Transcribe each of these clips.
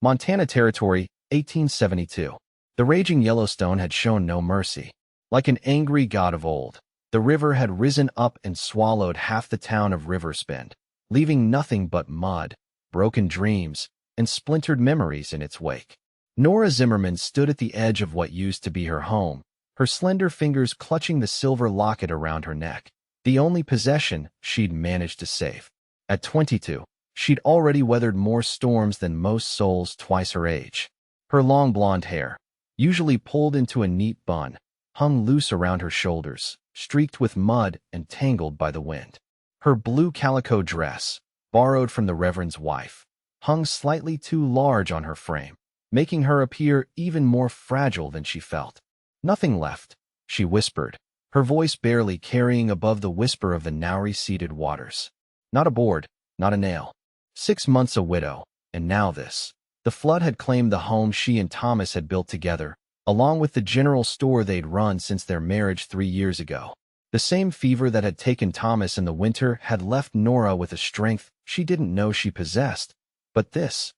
Montana Territory, 1872. The raging Yellowstone had shown no mercy. Like an angry god of old, the river had risen up and swallowed half the town of Riversbend, leaving nothing but mud, broken dreams, and splintered memories in its wake. Nora Zimmerman stood at the edge of what used to be her home, her slender fingers clutching the silver locket around her neck, the only possession she'd managed to save. At 22, she'd already weathered more storms than most souls twice her age. Her long blonde hair, usually pulled into a neat bun, hung loose around her shoulders, streaked with mud and tangled by the wind. Her blue calico dress, borrowed from the Reverend's wife, hung slightly too large on her frame, making her appear even more fragile than she felt. "Nothing left," she whispered, her voice barely carrying above the whisper of the now receded waters. "Not a board, not a nail. 6 months a widow, and now this." The flood had claimed the home she and Thomas had built together, along with the general store they'd run since their marriage 3 years ago. The same fever that had taken Thomas in the winter had left Nora with a strength she didn't know she possessed. But this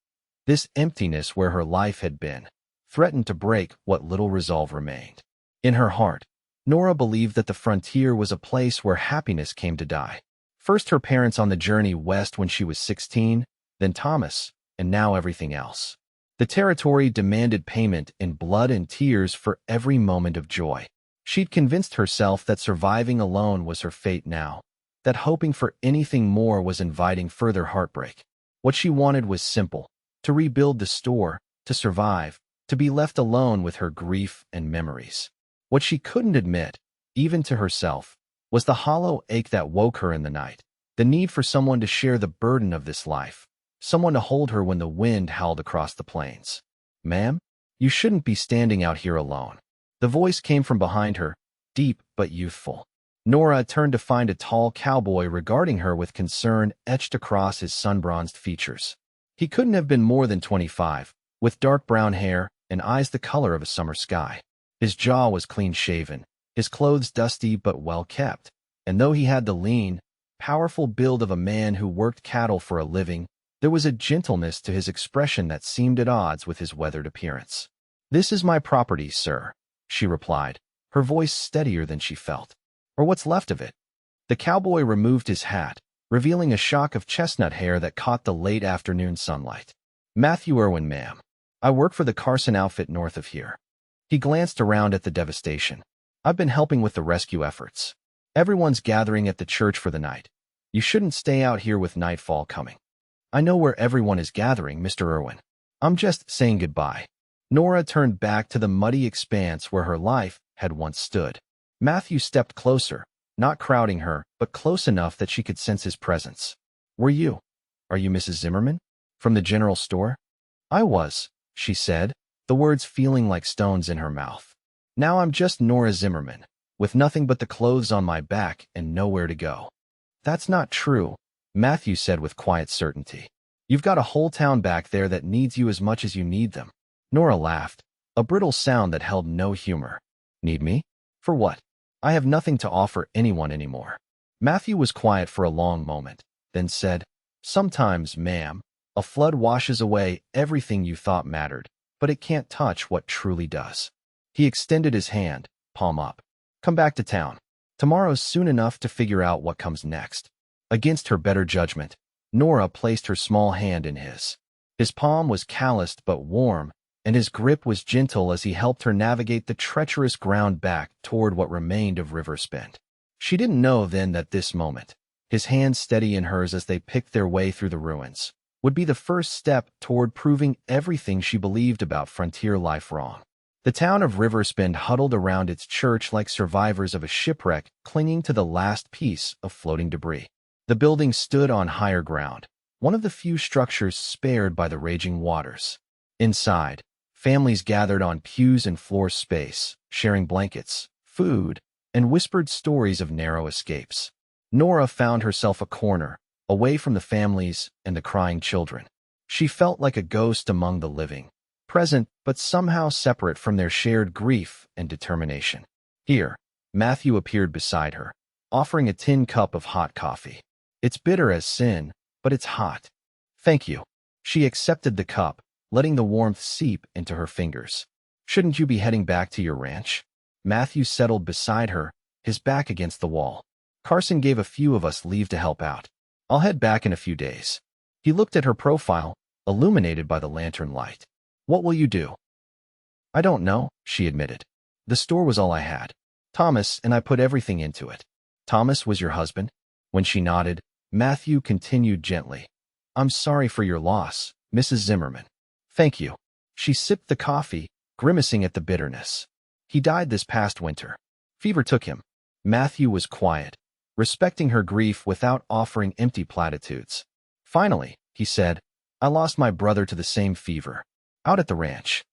emptiness where her life had been, threatened to break what little resolve remained. In her heart, Nora believed that the frontier was a place where happiness came to die. First her parents on the journey west when she was 16, then Thomas, and now everything else. The territory demanded payment in blood and tears for every moment of joy. She'd convinced herself that surviving alone was her fate now, that hoping for anything more was inviting further heartbreak. What she wanted was simple: to rebuild the store, to survive, to be left alone with her grief and memories. What she couldn't admit, even to herself, was the hollow ache that woke her in the night, the need for someone to share the burden of this life, someone to hold her when the wind howled across the plains. "Ma'am, you shouldn't be standing out here alone." The voice came from behind her, deep but youthful. Nora turned to find a tall cowboy regarding her with concern etched across his sun-bronzed features. He couldn't have been more than 25, with dark brown hair and eyes the color of a summer sky. His jaw was clean-shaven, his clothes dusty but well-kept, and though he had the lean, powerful build of a man who worked cattle for a living, there was a gentleness to his expression that seemed at odds with his weathered appearance. "This is my property, sir," she replied, her voice steadier than she felt. "Or what's left of it." The cowboy removed his hat, revealing a shock of chestnut hair that caught the late afternoon sunlight. "Matthew Irwin, ma'am. I work for the Carson outfit north of here." He glanced around at the devastation. "I've been helping with the rescue efforts. Everyone's gathering at the church for the night. You shouldn't stay out here with nightfall coming." "I know where everyone is gathering, Mr. Irwin. I'm just saying goodbye." Nora turned back to the muddy expanse where her life had once stood. Matthew stepped closer, not crowding her, but close enough that she could sense his presence. Are you Mrs. Zimmerman? From the general store?" "I was," she said, the words feeling like stones in her mouth. "Now I'm just Nora Zimmerman, with nothing but the clothes on my back and nowhere to go." "That's not true," Matthew said with quiet certainty. "You've got a whole town back there that needs you as much as you need them." Nora laughed, a brittle sound that held no humor. "Need me? For what? I have nothing to offer anyone anymore." Matthew was quiet for a long moment, then said, "Sometimes, ma'am, a flood washes away everything you thought mattered, but it can't touch what truly does." He extended his hand, palm up. "Come back to town. Tomorrow's soon enough to figure out what comes next." Against her better judgment, Nora placed her small hand in his. His palm was calloused but warm, and his grip was gentle as he helped her navigate the treacherous ground back toward what remained of Riversbend. She didn't know then that this moment, his hand steady in hers as they picked their way through the ruins, would be the first step toward proving everything she believed about frontier life wrong. The town of Riversbend huddled around its church like survivors of a shipwreck clinging to the last piece of floating debris. The building stood on higher ground, one of the few structures spared by the raging waters. Inside, families gathered on pews and floor space, sharing blankets, food, and whispered stories of narrow escapes. Nora found herself a corner, away from the families and the crying children. She felt like a ghost among the living, present but somehow separate from their shared grief and determination. "Here," Matthew appeared beside her, offering a tin cup of hot coffee. "It's bitter as sin, but it's hot." "Thank you." She accepted the cup, letting the warmth seep into her fingers. Shouldn't you be heading back to your ranch? Matthew settled beside her, his back against the wall. Carson gave a few of us leave to help out. I'll head back in a few days. He looked at her profile, illuminated by the lantern light. What will you do? I don't know, she admitted. The store was all I had. Thomas and I put everything into it. Thomas was your husband? When she nodded, Matthew continued gently. I'm sorry for your loss, Mrs. Zimmerman. Thank you. She sipped the coffee, grimacing at the bitterness. He died this past winter. Fever took him. Matthew was quiet, respecting her grief without offering empty platitudes. Finally, he said, I lost my brother to the same fever, out at the ranch.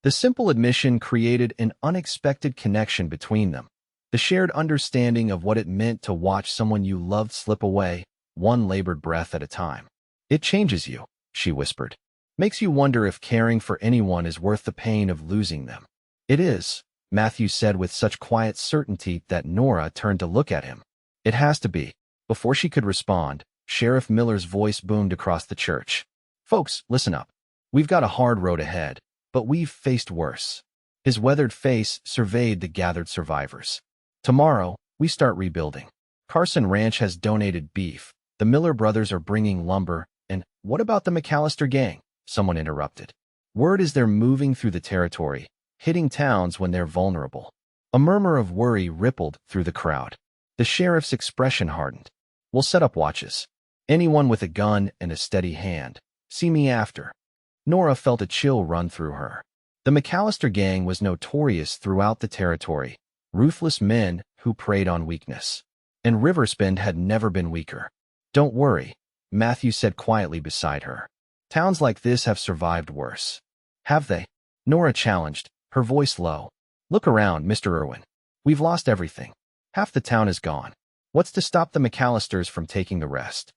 The simple admission created an unexpected connection between them. The shared understanding of what it meant to watch someone you loved slip away, one labored breath at a time. It changes you, she whispered. Makes you wonder if caring for anyone is worth the pain of losing them. It is, Matthew said with such quiet certainty that Nora turned to look at him. It has to be. Before she could respond, Sheriff Miller's voice boomed across the church. Folks, listen up. We've got a hard road ahead, but we've faced worse. His weathered face surveyed the gathered survivors. Tomorrow, we start rebuilding. Carson Ranch has donated beef. The Miller brothers are bringing lumber. And what about the Mallister gang? Someone interrupted. Word is they're moving through the territory, hitting towns when they're vulnerable. A murmur of worry rippled through the crowd. The sheriff's expression hardened. We'll set up watches. Anyone with a gun and a steady hand. See me after. Nora felt a chill run through her. The Mallister gang was notorious throughout the territory. Ruthless men who preyed on weakness. And Riversbend had never been weaker. Don't worry, Matthew said quietly beside her. Towns like this have survived worse. Have they? Nora challenged, her voice low. Look around, Mr. Irwin. We've lost everything. Half the town is gone. What's to stop the Mallisters from taking the rest?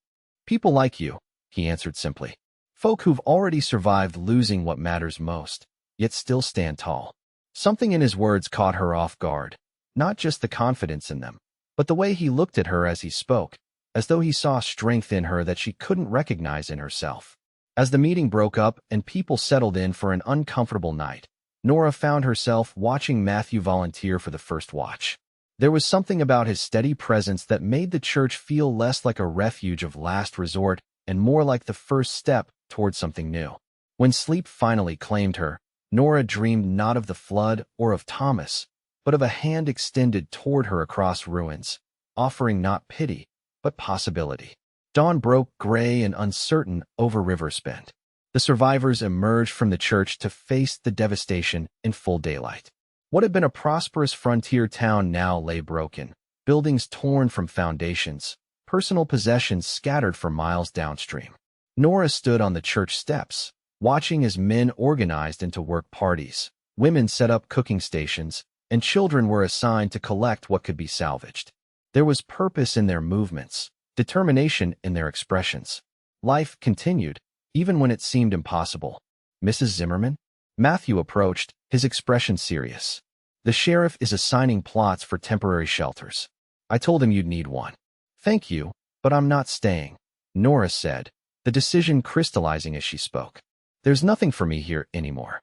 People like you, he answered simply. Folk who've already survived losing what matters most, yet still stand tall. Something in his words caught her off guard. Not just the confidence in them, but the way he looked at her as he spoke, as though he saw strength in her that she couldn't recognize in herself. As the meeting broke up and people settled in for an uncomfortable night, Nora found herself watching Matthew volunteer for the first watch. There was something about his steady presence that made the church feel less like a refuge of last resort and more like the first step toward something new. When sleep finally claimed her, Nora dreamed not of the flood or of Thomas, but of a hand extended toward her across ruins, offering not pity, but possibility. Dawn broke gray and uncertain over Riversbend. The survivors emerged from the church to face the devastation in full daylight. What had been a prosperous frontier town now lay broken, buildings torn from foundations, personal possessions scattered for miles downstream. Nora stood on the church steps, watching as men organized into work parties, women set up cooking stations, and children were assigned to collect what could be salvaged. There was purpose in their movements, determination in their expressions. Life continued, even when it seemed impossible. Mrs. Zimmerman? Matthew approached, his expression serious. The sheriff is assigning plots for temporary shelters. I told him you'd need one. Thank you, but I'm not staying, Nora said, the decision crystallizing as she spoke. There's nothing for me here anymore.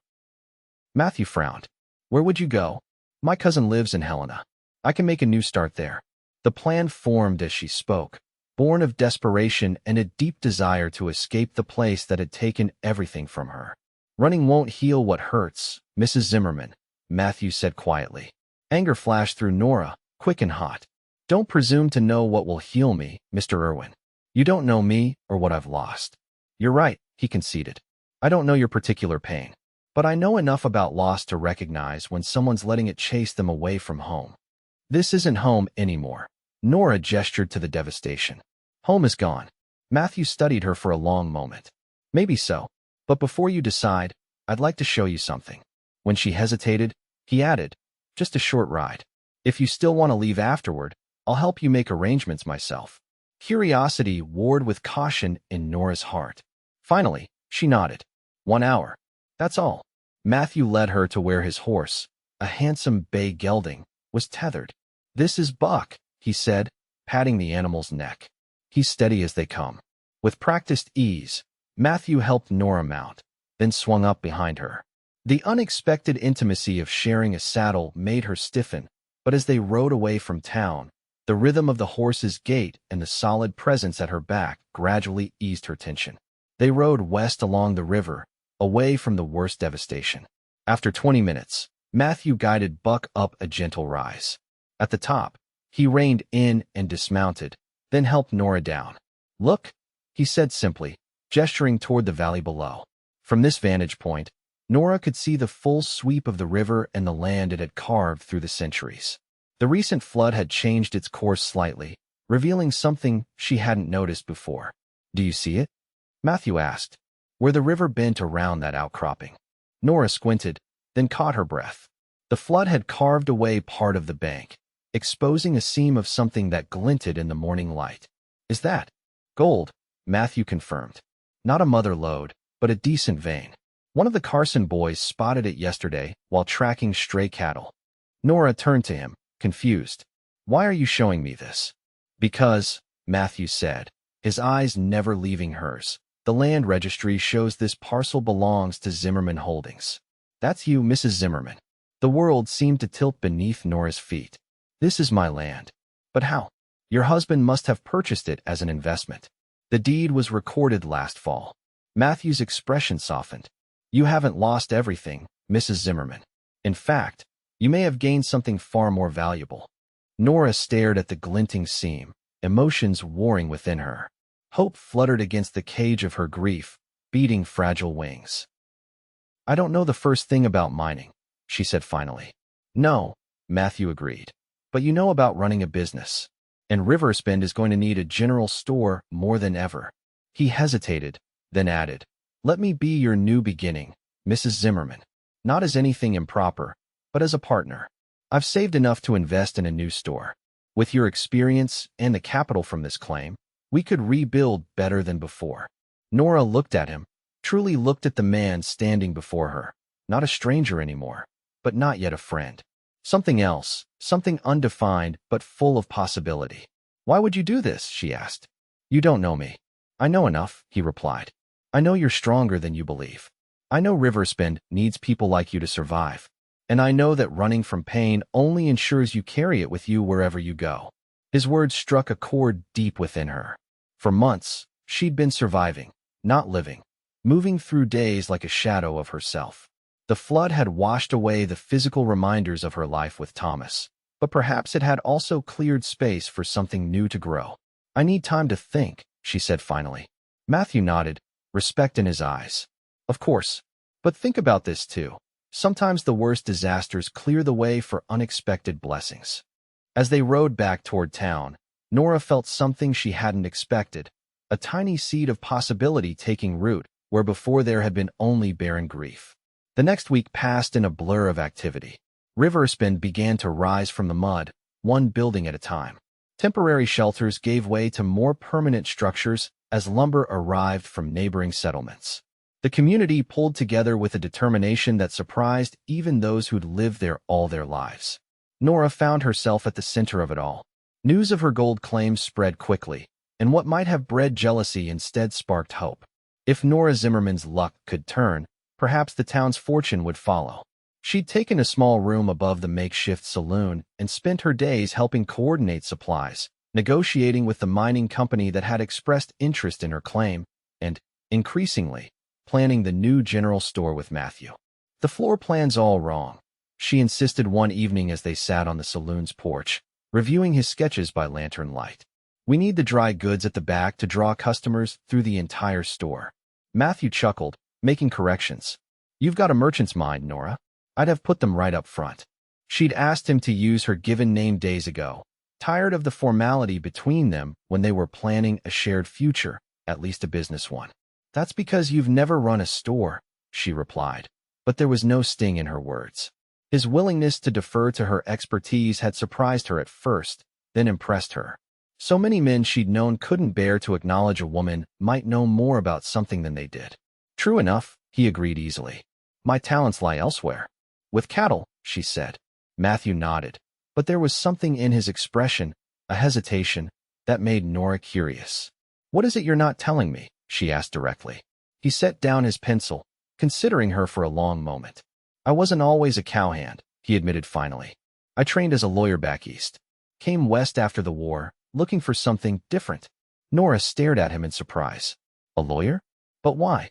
Matthew frowned. Where would you go? My cousin lives in Helena. I can make a new start there. The plan formed as she spoke, born of desperation and a deep desire to escape the place that had taken everything from her. Running won't heal what hurts, Mrs. Zimmerman, Matthew said quietly. Anger flashed through Nora, quick and hot. Don't presume to know what will heal me, Mr. Irwin. You don't know me or what I've lost. You're right, he conceded. I don't know your particular pain, but I know enough about loss to recognize when someone's letting it chase them away from home. This isn't home anymore. Nora gestured to the devastation. Home is gone. Matthew studied her for a long moment. Maybe so, but before you decide, I'd like to show you something. When she hesitated, he added, just a short ride. If you still want to leave afterward, I'll help you make arrangements myself. Curiosity warred with caution in Nora's heart. Finally, she nodded. 1 hour. That's all. Matthew led her to where his horse, a handsome bay gelding, was tethered. This is Buck, he said, patting the animal's neck. He's steady as they come. With practiced ease, Matthew helped Nora mount. then swung up behind her. The unexpected intimacy of sharing a saddle made her stiffen, but as they rode away from town, the rhythm of the horse's gait and the solid presence at her back gradually eased her tension. They rode west along the river, away from the worst devastation. After 20 minutes, Matthew guided Buck up a gentle rise. At the top, he reined in and dismounted, then helped Nora down. "Look," he said simply, gesturing toward the valley below. From this vantage point, Nora could see the full sweep of the river and the land it had carved through the centuries. The recent flood had changed its course slightly, revealing something she hadn't noticed before. "Do you see it?" Matthew asked, where the river bent around that outcropping. Nora squinted, then caught her breath. The flood had carved away part of the bank, exposing a seam of something that glinted in the morning light. "Is that gold?" Matthew confirmed. "Not a mother lode, but a decent vein. One of the Carson boys spotted it yesterday while tracking stray cattle." Nora turned to him, confused. "Why are you showing me this?" "Because," Matthew said, his eyes never leaving hers, "the land registry shows this parcel belongs to Zimmerman Holdings." "That's you, Mrs. Zimmerman." The world seemed to tilt beneath Nora's feet. "This is my land." "But how?" "Your husband must have purchased it as an investment. The deed was recorded last fall." Matthew's expression softened. "You haven't lost everything, Mrs. Zimmerman. In fact, you may have gained something far more valuable." Nora stared at the glinting seam, emotions warring within her. Hope fluttered against the cage of her grief, beating fragile wings. "I don't know the first thing about mining," she said finally. "No," Matthew agreed. "But you know about running a business. And Riversbend is going to need a general store more than ever." He hesitated, then added, "Let me be your new beginning, Mrs. Zimmerman. Not as anything improper, but as a partner. I've saved enough to invest in a new store. With your experience and the capital from this claim, we could rebuild better than before." Nora looked at him, truly looked at the man standing before her. Not a stranger anymore, but not yet a friend. Something else, something undefined but full of possibility. "Why would you do this?" she asked. "You don't know me." "I know enough," he replied. "I know you're stronger than you believe. I know Riversbend needs people like you to survive. And I know that running from pain only ensures you carry it with you wherever you go." His words struck a chord deep within her. For months, she'd been surviving, not living, moving through days like a shadow of herself. The flood had washed away the physical reminders of her life with Thomas, but perhaps it had also cleared space for something new to grow. "I need time to think," she said finally. Matthew nodded, respect in his eyes. "Of course. But think about this too. Sometimes the worst disasters clear the way for unexpected blessings." As they rode back toward town, Nora felt something she hadn't expected, a tiny seed of possibility taking root where before there had been only barren grief. The next week passed in a blur of activity. Riversbend began to rise from the mud, one building at a time. Temporary shelters gave way to more permanent structures as lumber arrived from neighboring settlements. The community pulled together with a determination that surprised even those who'd lived there all their lives. Nora found herself at the center of it all. News of her gold claims spread quickly, and what might have bred jealousy instead sparked hope. If Nora Zimmerman's luck could turn, perhaps the town's fortune would follow. She'd taken a small room above the makeshift saloon and spent her days helping coordinate supplies, negotiating with the mining company that had expressed interest in her claim, and, increasingly, planning the new general store with Matthew. "The floor plan's all wrong," she insisted one evening as they sat on the saloon's porch, reviewing his sketches by lantern light. "We need the dry goods at the back to draw customers through the entire store." Matthew chuckled, making corrections. "You've got a merchant's mind, Nora. I'd have put them right up front." She'd asked him to use her given name days ago, tired of the formality between them when they were planning a shared future, at least a business one. "That's because you've never run a store," she replied, but there was no sting in her words. His willingness to defer to her expertise had surprised her at first, then impressed her. So many men she'd known couldn't bear to acknowledge a woman might know more about something than they did. "True enough," he agreed easily. "My talents lie elsewhere." "With cattle," she said. Matthew nodded, but there was something in his expression, a hesitation, that made Nora curious. "What is it you're not telling me?" she asked directly. He set down his pencil, considering her for a long moment. I wasn't always a cowhand, he admitted finally. I trained as a lawyer back east. Came west after the war, looking for something different. Nora stared at him in surprise. A lawyer? But why?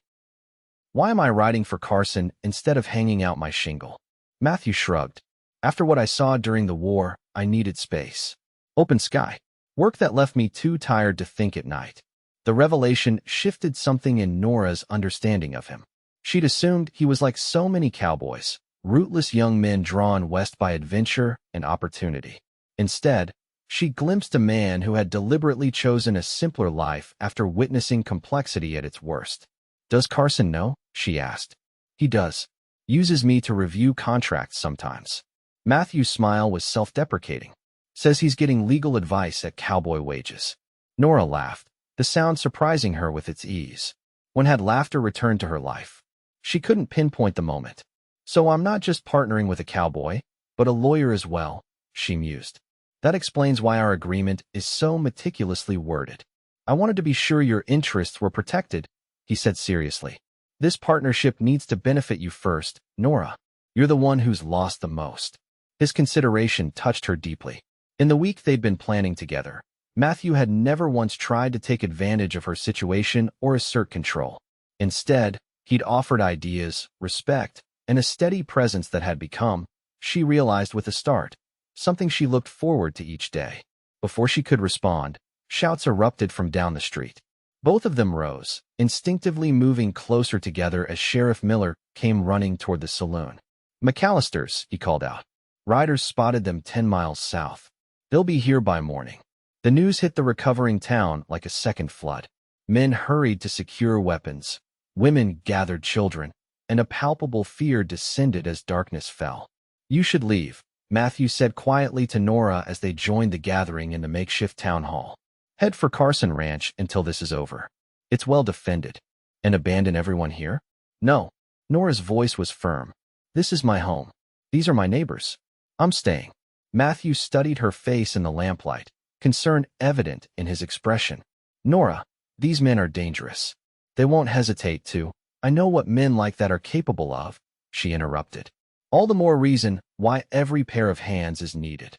Why am I riding for Carson instead of hanging out my shingle? Matthew shrugged. After what I saw during the war, I needed space. Open sky. Work that left me too tired to think at night. The revelation shifted something in Nora's understanding of him. She'd assumed he was like so many cowboys, rootless young men drawn west by adventure and opportunity. Instead, she glimpsed a man who had deliberately chosen a simpler life after witnessing complexity at its worst. Does Carson know? She asked. He does. Uses me to review contracts sometimes. Matthew's smile was self-deprecating. Says he's getting legal advice at Cowboy wages. Nora laughed, the sound surprising her with its ease. When had laughter returned to her life? She couldn't pinpoint the moment. So I'm not just partnering with a cowboy, but a lawyer as well, she mused. That explains why our agreement is so meticulously worded. I wanted to be sure your interests were protected, he said seriously. This partnership needs to benefit you first, Nora. You're the one who's lost the most. His consideration touched her deeply. In the week they'd been planning together, Matthew had never once tried to take advantage of her situation or assert control. Instead, he'd offered ideas, respect, and a steady presence that had become, she realized with a start, something she looked forward to each day. Before she could respond, shouts erupted from down the street. Both of them rose, instinctively moving closer together as Sheriff Miller came running toward the saloon. McAllister's, he called out. Riders spotted them 10 miles south. They'll be here by morning. The news hit the recovering town like a second flood. Men hurried to secure weapons. Women gathered children, and a palpable fear descended as darkness fell. You should leave, Matthew said quietly to Nora as they joined the gathering in the makeshift town hall. Head for Carson Ranch until this is over. It's well defended. And abandon everyone here? No. Nora's voice was firm. This is my home. These are my neighbors. I'm staying. Matthew studied her face in the lamplight, concern evident in his expression. Nora, these men are dangerous. They won't hesitate to. I know what men like that are capable of, she interrupted. All the more reason why every pair of hands is needed.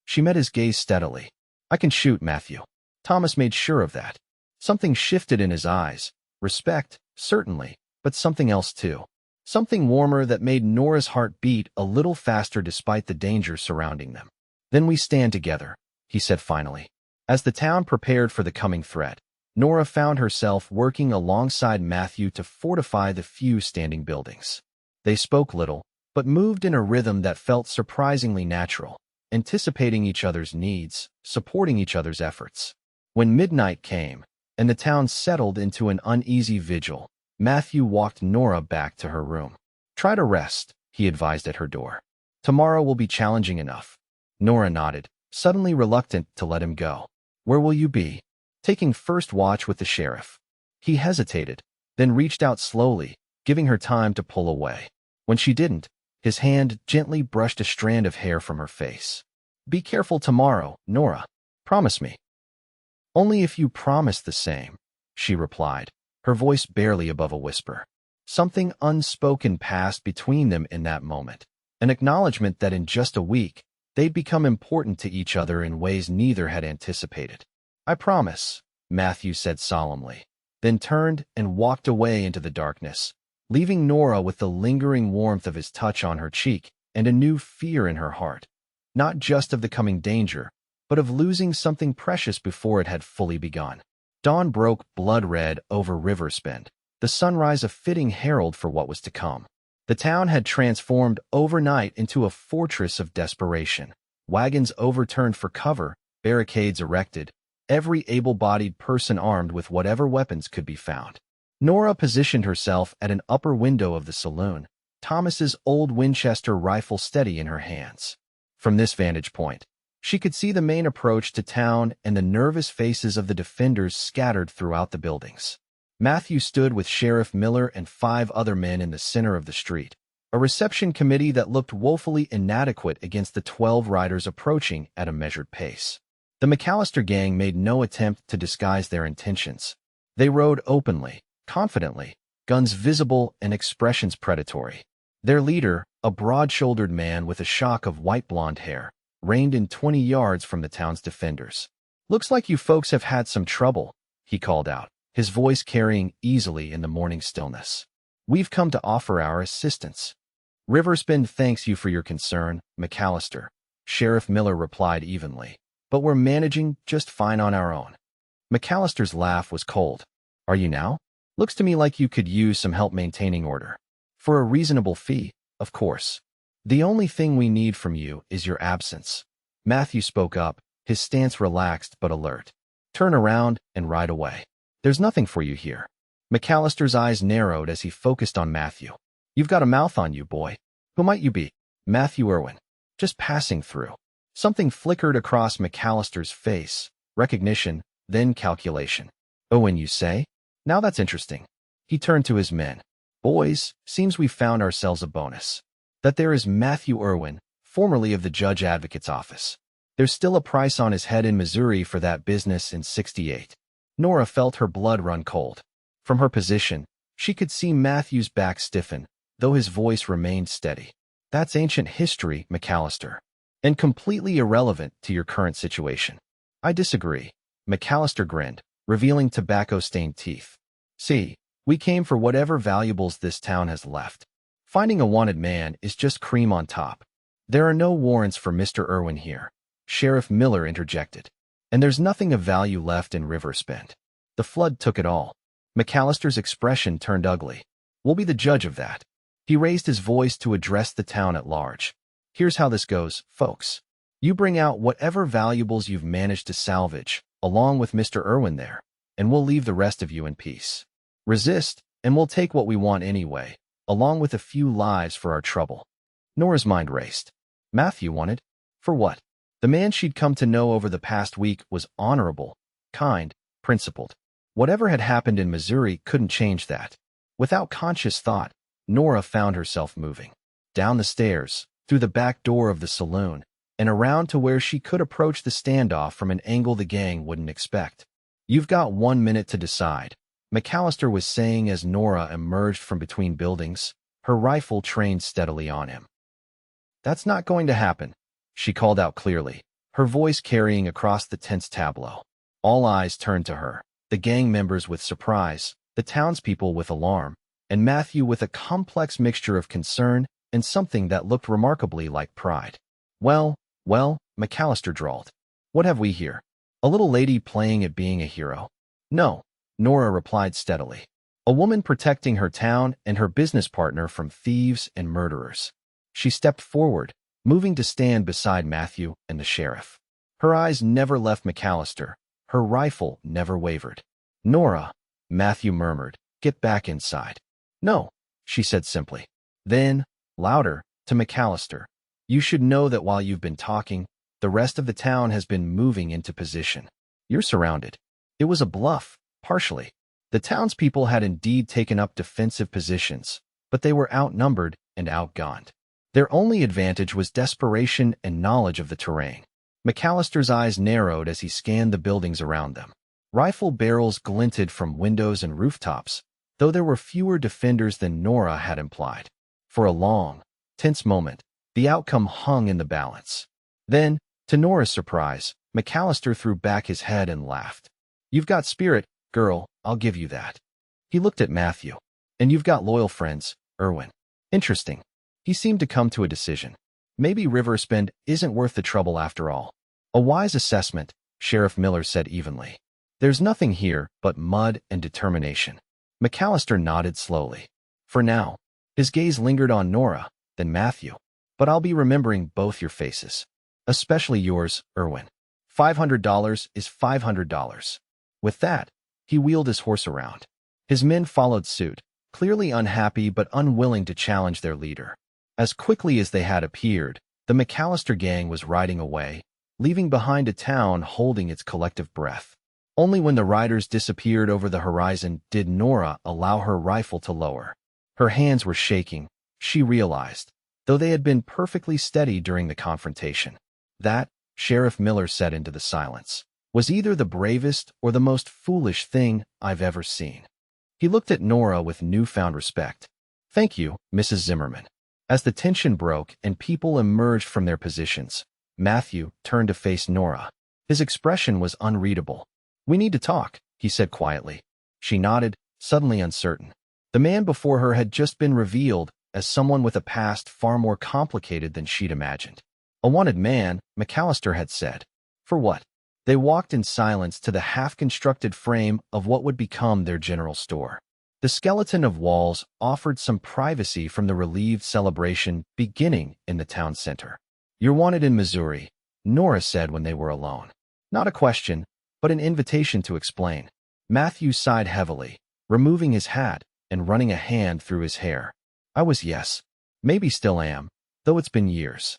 She met his gaze steadily. I can shoot, Matthew. Thomas made sure of that. Something shifted in his eyes. Respect, certainly, but something else too. Something warmer that made Nora's heart beat a little faster despite the danger surrounding them. Then we stand together, he said finally. As the town prepared for the coming threat, Nora found herself working alongside Matthew to fortify the few standing buildings. They spoke little, but moved in a rhythm that felt surprisingly natural, anticipating each other's needs, supporting each other's efforts. When midnight came, and the town settled into an uneasy vigil, Matthew walked Nora back to her room. Try to rest, he advised at her door. Tomorrow will be challenging enough. Nora nodded, suddenly reluctant to let him go. Where will you be? Taking first watch with the sheriff. He hesitated, then reached out slowly, giving her time to pull away. When she didn't, his hand gently brushed a strand of hair from her face. Be careful tomorrow, Nora. Promise me. Only if you promise the same, she replied, her voice barely above a whisper. Something unspoken passed between them in that moment, an acknowledgement that in just a week, they'd become important to each other in ways neither had anticipated. I promise, Matthew said solemnly, then turned and walked away into the darkness, leaving Nora with the lingering warmth of his touch on her cheek and a new fear in her heart, not just of the coming danger, but of losing something precious before it had fully begun. Dawn broke blood-red over Riversbend, the sunrise a fitting herald for what was to come. The town had transformed overnight into a fortress of desperation. Wagons overturned for cover, barricades erected, every able-bodied person armed with whatever weapons could be found. Nora positioned herself at an upper window of the saloon, Thomas's old Winchester rifle steady in her hands. From this vantage point, she could see the main approach to town and the nervous faces of the defenders scattered throughout the buildings. Matthew stood with Sheriff Miller and 5 other men in the center of the street, a reception committee that looked woefully inadequate against the 12 riders approaching at a measured pace. The McAllister gang made no attempt to disguise their intentions. They rode openly, confidently, guns visible and expressions predatory. Their leader, a broad-shouldered man with a shock of white blonde hair, reigned in 20 yards from the town's defenders. "Looks like you folks have had some trouble," he called out, his voice carrying easily in the morning stillness. "We've come to offer our assistance." "Riversbend thanks you for your concern, Mallister," Sheriff Miller replied evenly. "But we're managing just fine on our own." Mallister's laugh was cold. "Are you now? Looks to me like you could use some help maintaining order. For a reasonable fee, of course. The only thing we need from you is your absence." Matthew spoke up, his stance relaxed but alert. "Turn around and ride away. There's nothing for you here." Mallister's eyes narrowed as he focused on Matthew. "You've got a mouth on you, boy. Who might you be?" "Matthew Irwin. Just passing through." Something flickered across Mallister's face. Recognition, then calculation. "Irwin, you say? Now that's interesting." He turned to his men. "Boys, seems we've found ourselves a bonus. That there is Matthew Irwin, formerly of the Judge Advocate's office. There's still a price on his head in Missouri for that business in '68. Nora felt her blood run cold. From her position, she could see Matthew's back stiffen, though his voice remained steady. "That's ancient history, Mallister, and completely irrelevant to your current situation." "I disagree." Mallister grinned, revealing tobacco-stained teeth. "See, we came for whatever valuables this town has left. Finding a wanted man is just cream on top." "There are no warrants for Mr. Irwin here," Sheriff Miller interjected. "And there's nothing of value left in Riversbend. The flood took it all." Mallister's expression turned ugly. "We'll be the judge of that." He raised his voice to address the town at large. "Here's how this goes, folks. You bring out whatever valuables you've managed to salvage, along with Mr. Irwin there, and we'll leave the rest of you in peace. Resist, and we'll take what we want anyway, along with a few lives for our trouble." Nora's mind raced. Matthew wanted? For what? The man she'd come to know over the past week was honorable, kind, principled. Whatever had happened in Missouri couldn't change that. Without conscious thought, Nora found herself moving. Down the stairs, through the back door of the saloon, and around to where she could approach the standoff from an angle the gang wouldn't expect. "You've got 1 minute to decide," Mallister was saying as Nora emerged from between buildings, her rifle trained steadily on him. "That's not going to happen," she called out clearly, her voice carrying across the tense tableau. All eyes turned to her, the gang members with surprise, the townspeople with alarm, and Matthew with a complex mixture of concern and something that looked remarkably like pride. Well, Mallister drawled. "What have we here? A little lady playing at being a hero?" "No," Nora replied steadily. "A woman protecting her town and her business partner from thieves and murderers." She stepped forward, moving to stand beside Matthew and the sheriff. Her eyes never left Mallister. Her rifle never wavered. "Nora," Matthew murmured, "get back inside." "No," she said simply. Then, louder, to Mallister, "You should know that while you've been talking, the rest of the town has been moving into position. You're surrounded." It was a bluff, partially. The townspeople had indeed taken up defensive positions, but they were outnumbered and outgunned. Their only advantage was desperation and knowledge of the terrain. Mallister's eyes narrowed as he scanned the buildings around them. Rifle barrels glinted from windows and rooftops, though there were fewer defenders than Nora had implied. For a long, tense moment, the outcome hung in the balance. Then, to Nora's surprise, Mallister threw back his head and laughed. "You've got spirit, girl, I'll give you that." He looked at Matthew. "And you've got loyal friends, Irwin." Interesting. He seemed to come to a decision. Maybe Riversbend isn't worth the trouble after all. "A wise assessment," Sheriff Miller said evenly. "There's nothing here but mud and determination." Mallister nodded slowly. For now, his gaze lingered on Nora, then Matthew. "But I'll be remembering both your faces. Especially yours, Irwin. $500 is $500. With that, he wheeled his horse around. His men followed suit, clearly unhappy but unwilling to challenge their leader. As quickly as they had appeared, the Mallister gang was riding away, leaving behind a town holding its collective breath. Only when the riders disappeared over the horizon did Nora allow her rifle to lower. Her hands were shaking, she realized, though they had been perfectly steady during the confrontation. That, Sheriff Miller said into the silence, was either the bravest or the most foolish thing I've ever seen. He looked at Nora with newfound respect. Thank you, Mrs. Zimmerman. As the tension broke and people emerged from their positions, Matthew turned to face Nora. His expression was unreadable. We need to talk, he said quietly. She nodded, suddenly uncertain. The man before her had just been revealed as someone with a past far more complicated than she'd imagined. A wanted man, Mallister had said. For what? They walked in silence to the half-constructed frame of what would become their general store. The skeleton of walls offered some privacy from the relieved celebration beginning in the town center. You're wanted in Missouri, Nora said when they were alone. Not a question, but an invitation to explain. Matthew sighed heavily, removing his hat and running a hand through his hair. I was yes. Maybe still am, though it's been years.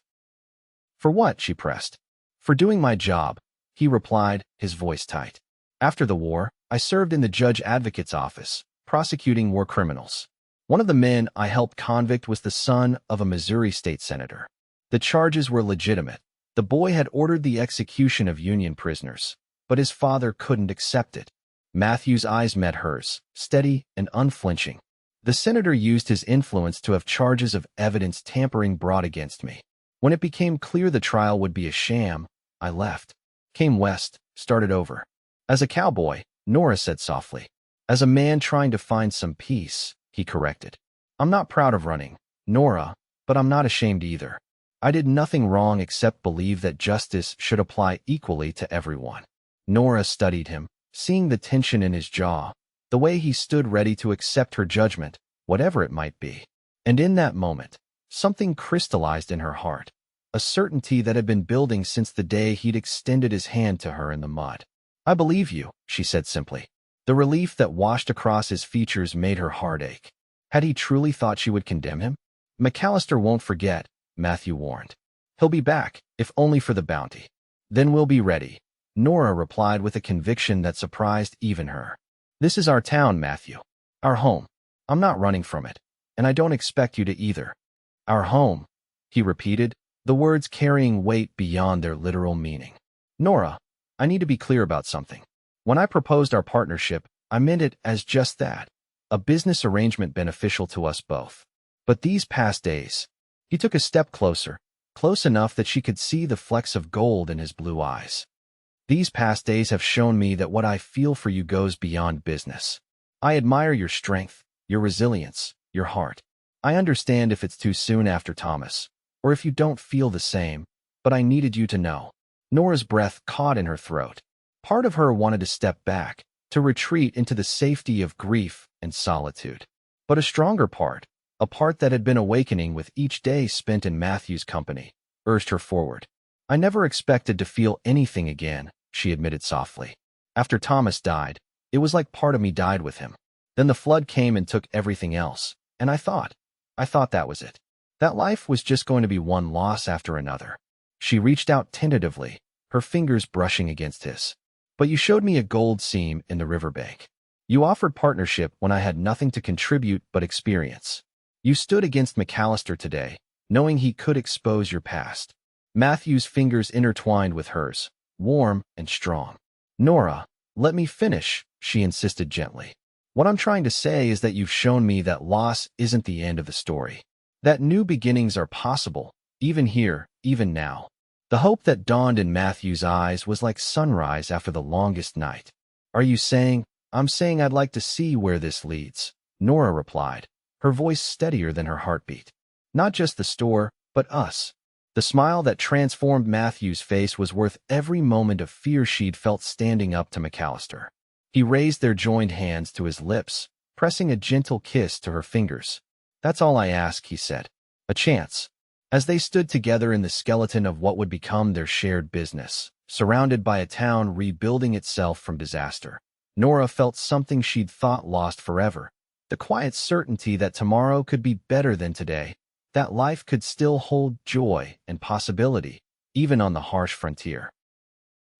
For what? She pressed. For doing my job, he replied, his voice tight. After the war, I served in the judge advocate's office, prosecuting war criminals. One of the men I helped convict was the son of a Missouri state senator. The charges were legitimate. The boy had ordered the execution of Union prisoners, but his father couldn't accept it. Matthew's eyes met hers, steady and unflinching. The senator used his influence to have charges of evidence tampering brought against me. When it became clear the trial would be a sham, I left. Came west, started over. As a cowboy, Nora said softly. As a man trying to find some peace, he corrected. I'm not proud of running, Nora, but I'm not ashamed either. I did nothing wrong except believe that justice should apply equally to everyone. Nora studied him, seeing the tension in his jaw, the way he stood ready to accept her judgment, whatever it might be. And in that moment, something crystallized in her heart, a certainty that had been building since the day he'd extended his hand to her in the mud. I believe you, she said simply. The relief that washed across his features made her heart ache. Had he truly thought she would condemn him? Mallister won't forget, Matthew warned. He'll be back, if only for the bounty. Then we'll be ready, Nora replied with a conviction that surprised even her. This is our town, Matthew. Our home. I'm not running from it, and I don't expect you to either. Our home, he repeated, the words carrying weight beyond their literal meaning. Nora, I need to be clear about something. When I proposed our partnership, I meant it as just that, a business arrangement beneficial to us both. But these past days, he took a step closer, close enough that she could see the flecks of gold in his blue eyes. These past days have shown me that what I feel for you goes beyond business. I admire your strength, your resilience, your heart. I understand if it's too soon after Thomas, or if you don't feel the same, but I needed you to know. Nora's breath caught in her throat. Part of her wanted to step back, to retreat into the safety of grief and solitude. But a stronger part, a part that had been awakening with each day spent in Matthew's company, urged her forward. I never expected to feel anything again, she admitted softly. After Thomas died, it was like part of me died with him. Then the flood came and took everything else, and I thought that was it. That life was just going to be one loss after another. She reached out tentatively, her fingers brushing against his. But you showed me a gold seam in the riverbank. You offered partnership when I had nothing to contribute but experience. You stood against Mallister today, knowing he could expose your past. Matthew's fingers intertwined with hers, warm and strong. Nora, let me finish, she insisted gently. What I'm trying to say is that you've shown me that loss isn't the end of the story. That new beginnings are possible, even here, even now. The hope that dawned in Matthew's eyes was like sunrise after the longest night. Are you saying? I'm saying I'd like to see where this leads, Nora replied, her voice steadier than her heartbeat. Not just the store, but us. The smile that transformed Matthew's face was worth every moment of fear she'd felt standing up to Mallister. He raised their joined hands to his lips, pressing a gentle kiss to her fingers. That's all I ask, he said. A chance. As they stood together in the skeleton of what would become their shared business, surrounded by a town rebuilding itself from disaster, Nora felt something she'd thought lost forever. The quiet certainty that tomorrow could be better than today, that life could still hold joy and possibility, even on the harsh frontier.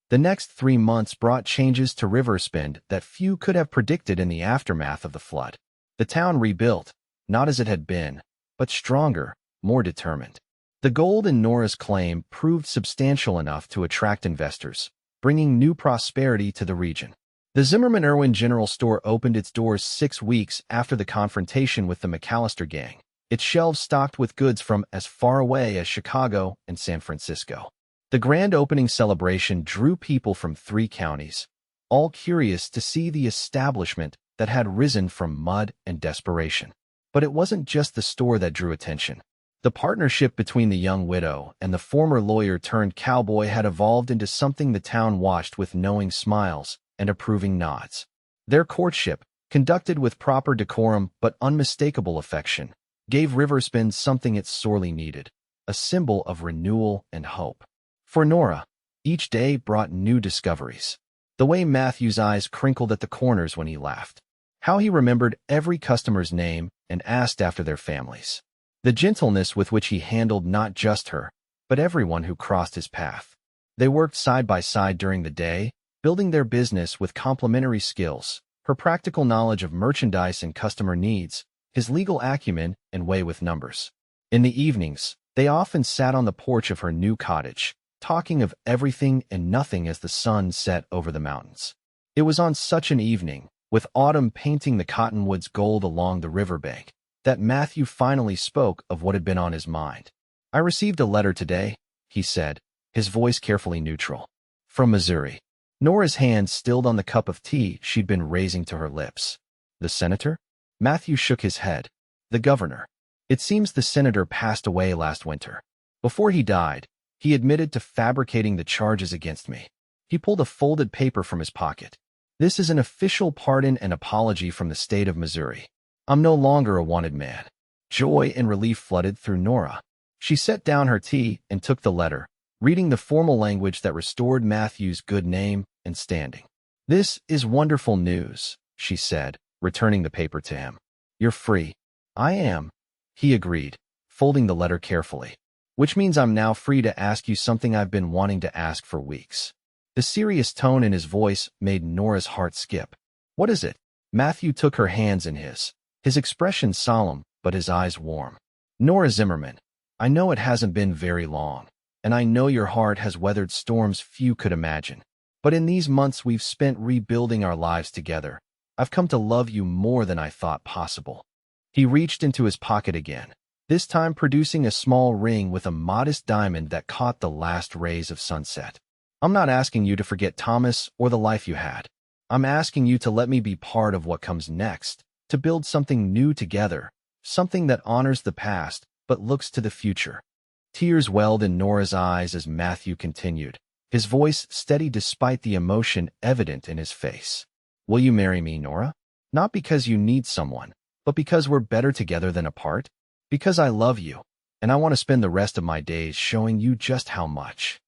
The next 3 months brought changes to Riversbend that few could have predicted in the aftermath of the flood. The town rebuilt, not as it had been, but stronger, more determined. The gold in Nora's claim proved substantial enough to attract investors, bringing new prosperity to the region. The Zimmerman Irwin General Store opened its doors 6 weeks after the confrontation with the Mallister gang, its shelves stocked with goods from as far away as Chicago and San Francisco. The grand opening celebration drew people from 3 counties, all curious to see the establishment that had risen from mud and desperation. But it wasn't just the store that drew attention. The partnership between the young widow and the former lawyer-turned-cowboy had evolved into something the town watched with knowing smiles and approving nods. Their courtship, conducted with proper decorum but unmistakable affection, gave Riversbend something it sorely needed, a symbol of renewal and hope. For Nora, each day brought new discoveries. The way Matthew's eyes crinkled at the corners when he laughed. How he remembered every customer's name and asked after their families. The gentleness with which he handled not just her, but everyone who crossed his path. They worked side by side during the day, building their business with complementary skills, her practical knowledge of merchandise and customer needs, his legal acumen and way with numbers. In the evenings, they often sat on the porch of her new cottage, talking of everything and nothing as the sun set over the mountains. It was on such an evening, with autumn painting the cottonwoods gold along the riverbank, that Matthew finally spoke of what had been on his mind. "I received a letter today," he said, his voice carefully neutral. "From Missouri." Nora's hand stilled on the cup of tea she'd been raising to her lips. "The senator?" Matthew shook his head. "The governor. It seems the senator passed away last winter. Before he died, he admitted to fabricating the charges against me." He pulled a folded paper from his pocket. "This is an official pardon and apology from the state of Missouri. I'm no longer a wanted man." Joy and relief flooded through Nora. She set down her tea and took the letter, reading the formal language that restored Matthew's good name and standing. "This is wonderful news," she said, returning the paper to him. "You're free." "I am," he agreed, folding the letter carefully. "Which means I'm now free to ask you something I've been wanting to ask for weeks." The serious tone in his voice made Nora's heart skip. "What is it?" Matthew took her hands in his expression solemn, but his eyes warm. "Nora Zimmerman, I know it hasn't been very long, and I know your heart has weathered storms few could imagine. But in these months we've spent rebuilding our lives together, I've come to love you more than I thought possible." He reached into his pocket again, this time producing a small ring with a modest diamond that caught the last rays of sunset. "I'm not asking you to forget Thomas or the life you had. I'm asking you to let me be part of what comes next, to build something new together, something that honors the past but looks to the future." Tears welled in Nora's eyes as Matthew continued, his voice steady despite the emotion evident in his face. "Will you marry me, Nora? Not because you need someone, but because we're better together than apart? Because I love you, and I want to spend the rest of my days showing you just how much."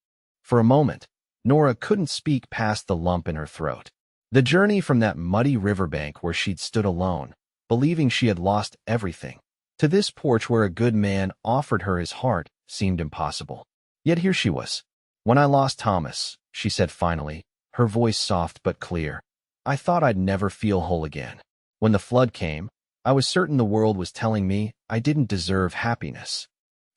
For a moment, Nora couldn't speak past the lump in her throat. The journey from that muddy riverbank where she'd stood alone, believing she had lost everything, to this porch where a good man offered her his heart seemed impossible. Yet here she was. "When I lost Thomas," she said finally, her voice soft but clear, "I thought I'd never feel whole again. When the flood came, I was certain the world was telling me I didn't deserve happiness."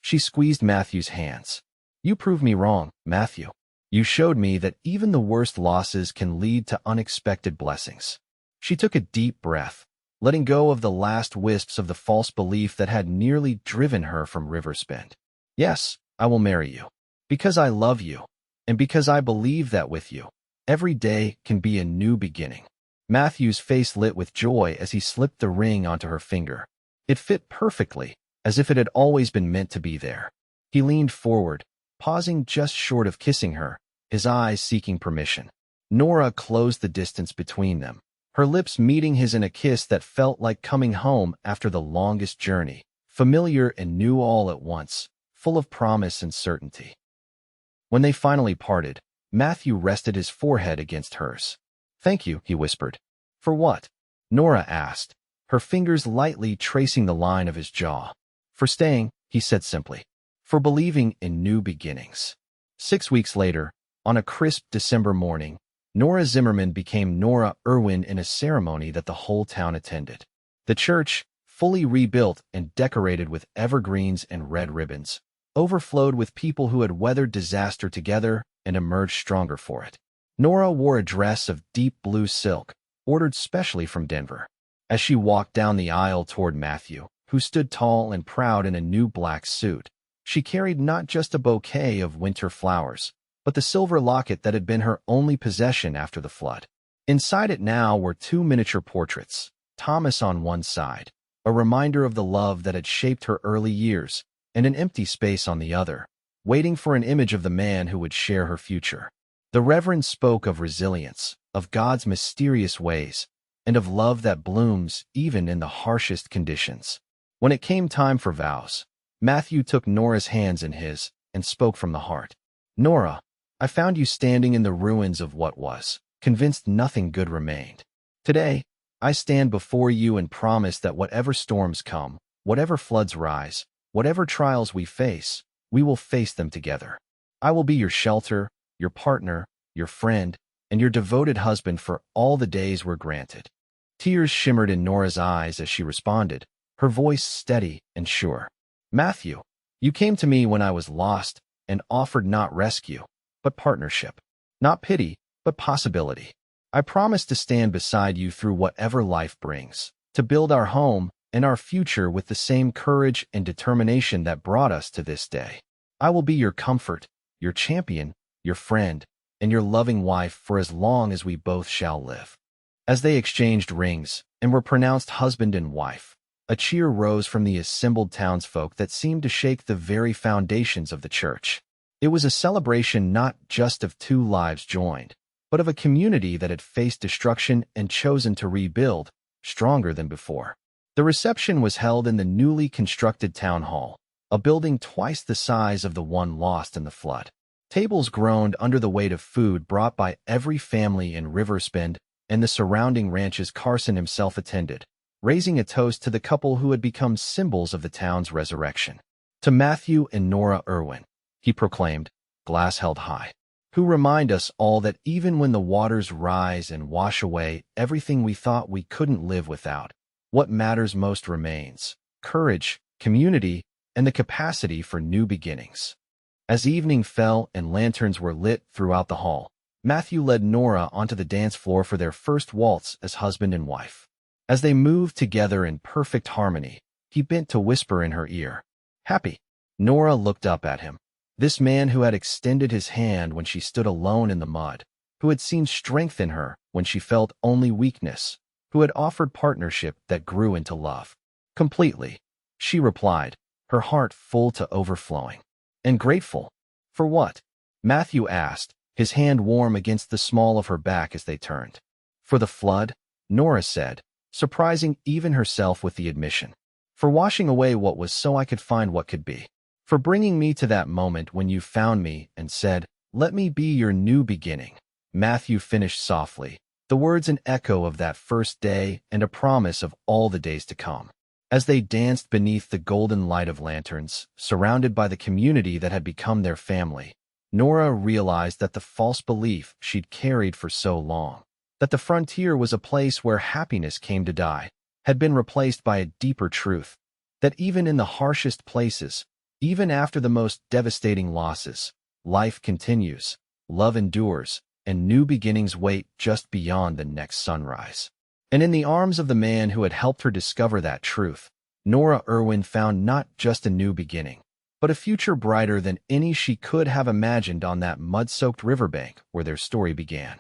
She squeezed Matthew's hands. "You proved me wrong, Matthew. You showed me that even the worst losses can lead to unexpected blessings." She took a deep breath, letting go of the last wisps of the false belief that had nearly driven her from Riversbend. "Yes, I will marry you. Because I love you, and because I believe that with you, every day can be a new beginning." Matthew's face lit with joy as he slipped the ring onto her finger. It fit perfectly, as if it had always been meant to be there. He leaned forward, pausing just short of kissing her, his eyes seeking permission. Nora closed the distance between them, her lips meeting his in a kiss that felt like coming home after the longest journey, familiar and new all at once, full of promise and certainty. When they finally parted, Matthew rested his forehead against hers. "Thank you," he whispered. "For what?" Nora asked, her fingers lightly tracing the line of his jaw. "For staying," he said simply. "For believing in new beginnings." 6 weeks later, on a crisp December morning, Nora Zimmerman became Nora Irwin in a ceremony that the whole town attended. The church, fully rebuilt and decorated with evergreens and red ribbons, overflowed with people who had weathered disaster together and emerged stronger for it. Nora wore a dress of deep blue silk, ordered specially from Denver. As she walked down the aisle toward Matthew, who stood tall and proud in a new black suit, she carried not just a bouquet of winter flowers, but the silver locket that had been her only possession after the flood. Inside it now were two miniature portraits, Thomas on one side, a reminder of the love that had shaped her early years, and an empty space on the other, waiting for an image of the man who would share her future. The Reverend spoke of resilience, of God's mysterious ways, and of love that blooms even in the harshest conditions. When it came time for vows, Matthew took Nora's hands in his and spoke from the heart. "Nora, I found you standing in the ruins of what was, convinced nothing good remained. Today, I stand before you and promise that whatever storms come, whatever floods rise, whatever trials we face, we will face them together. I will be your shelter, your partner, your friend, and your devoted husband for all the days we're granted." Tears shimmered in Nora's eyes as she responded, her voice steady and sure. "Matthew, you came to me when I was lost and offered not rescue, but partnership. Not pity, but possibility. I promise to stand beside you through whatever life brings, to build our home and our future with the same courage and determination that brought us to this day. I will be your comfort, your champion, your friend, and your loving wife for as long as we both shall live." As they exchanged rings and were pronounced husband and wife, a cheer rose from the assembled townsfolk that seemed to shake the very foundations of the church. It was a celebration not just of two lives joined, but of a community that had faced destruction and chosen to rebuild, stronger than before. The reception was held in the newly constructed town hall, a building twice the size of the one lost in the flood. Tables groaned under the weight of food brought by every family in Riversbend and the surrounding ranches. Carson himself attended, raising a toast to the couple who had become symbols of the town's resurrection. "To Matthew and Nora Irwin," he proclaimed, glass held high, "who remind us all that even when the waters rise and wash away everything we thought we couldn't live without, what matters most remains: courage, community, and the capacity for new beginnings." As evening fell and lanterns were lit throughout the hall, Matthew led Nora onto the dance floor for their first waltz as husband and wife. As they moved together in perfect harmony, he bent to whisper in her ear, "Happy?" Nora looked up at him. This man who had extended his hand when she stood alone in the mud, who had seen strength in her when she felt only weakness, who had offered partnership that grew into love. "Completely," she replied, her heart full to overflowing. "And grateful? For what?" Matthew asked, his hand warm against the small of her back as they turned. "For the flood," Nora said, surprising even herself with the admission. "For washing away what was so I could find what could be. For bringing me to that moment when you found me and said, 'Let me be your new beginning.'" Matthew finished softly, the words an echo of that first day and a promise of all the days to come. As they danced beneath the golden light of lanterns, surrounded by the community that had become their family, Nora realized that the false belief she'd carried for so long, that the frontier was a place where happiness came to die, had been replaced by a deeper truth, that even in the harshest places, even after the most devastating losses, life continues, love endures, and new beginnings wait just beyond the next sunrise. And in the arms of the man who had helped her discover that truth, Nora Irwin found not just a new beginning, but a future brighter than any she could have imagined on that mud-soaked riverbank where their story began.